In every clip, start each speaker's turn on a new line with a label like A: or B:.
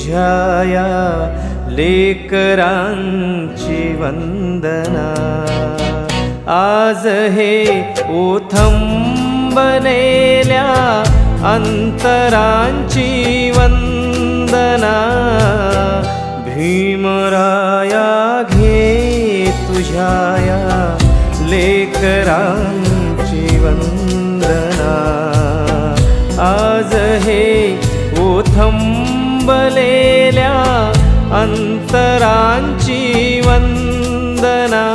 A: तुझ्या लेकरांची वंदना। आज हे ओथंबलेल्या अंतरांची वंदना। भीमराया घे तुझ्या लेकरांची वंदना। आज हे ओथंबलेल्या अंतरांची वंदना।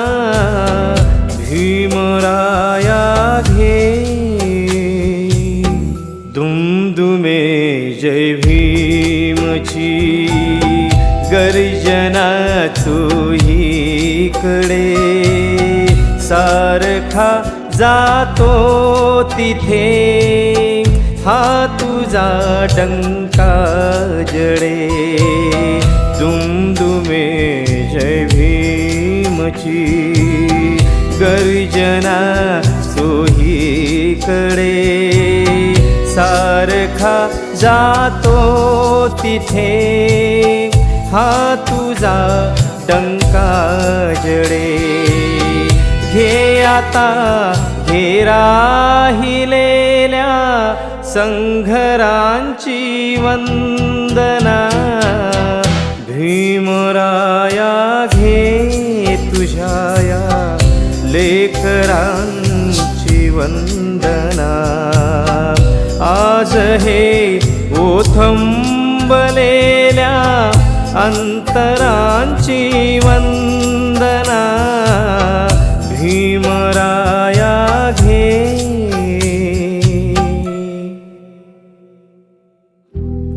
A: भीमराया घे। दुमदुमे जय भीमची गर्जना चोहीकडे। सारखा जातो तिथे हा तुझा डंका जडे। दुमदुमे जय भीमची गर्जना चोहीकडे। सारखा जातो तिथे हा तुझा डंका जडे। घे आता घे राहिलेल्या संघरांची वंदना। भीमराया घे तुझ्या लेकरांची वंदना। आज हे ओथंबलेल्या अंतरांची वंदना। भीमराया घे।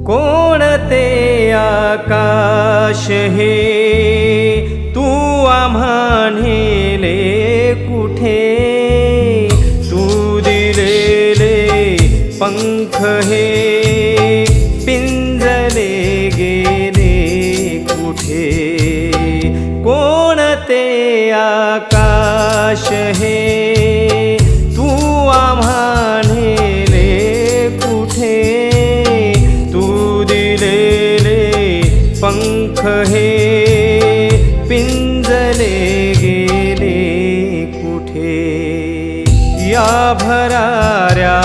A: कोणते आकाश हे तू आम्हा नेले कुठे। तू दिलेले पंख हे पिंजले गेले कुठे। कोणते आकाश हे तू आम्हा नेले कुठे। तू दिलेले पंख हे पिंजले गेले कुठे। या भराऱ्या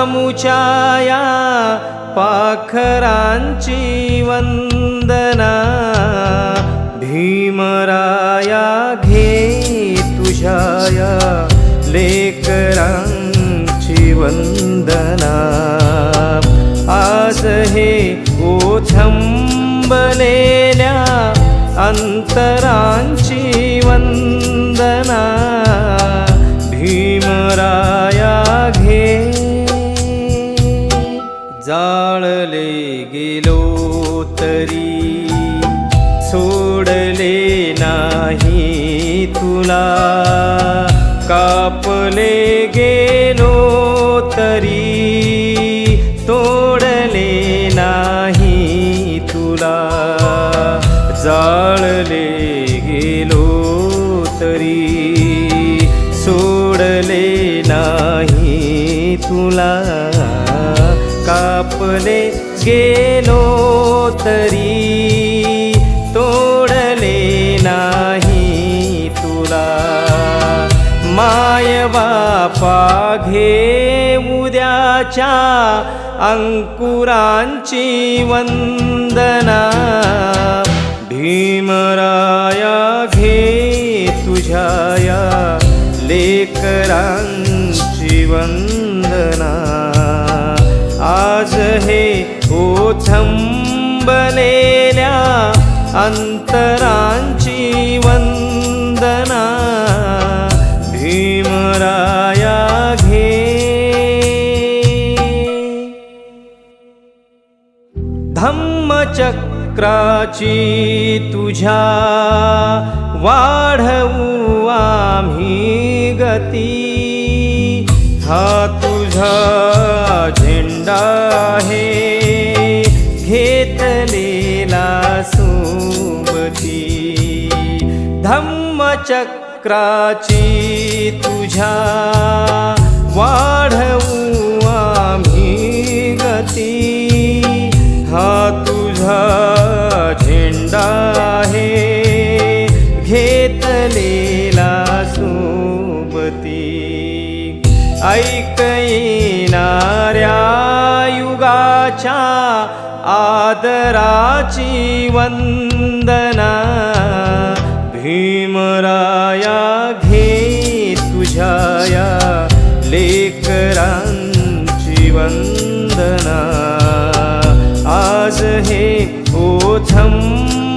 A: मुछाया पाखरांची वंदना। भीमराया घे तुझ्या लेकरांची वंदना। आज हे ओथंबलेल्या अंतरांची वंदना। भीमराया घे। जाळले गेलो तरी सोडले नाही तुला। कापले गेलो तरी तोडले नाही तुला। जाळले गेलो तरी सोडले नाही तुला। कापले गेलो तरी तोडले नाही तुला। माय बापा घे उद्याच्या अंकुरांची वंदना। भीमराया घे तुझ्या लेकरांची वंदना। आज हे ओथंबलेल्या अंतरांची वंदना। भीमराया घे। धम्मचक्राची तुझ्या वाढवू आम्ही गती। हा तुझा झेंडा आहे घेतलेला सोबती। धम्मचक्राची तुझ्या वाढवू आम्ही गती। हा तुझा ऐकणाऱ्या युगाच्या आदराची वंदना भीमराया घे तुझ्या या लेकरांची वंदना आज हे ओथंबलेल्या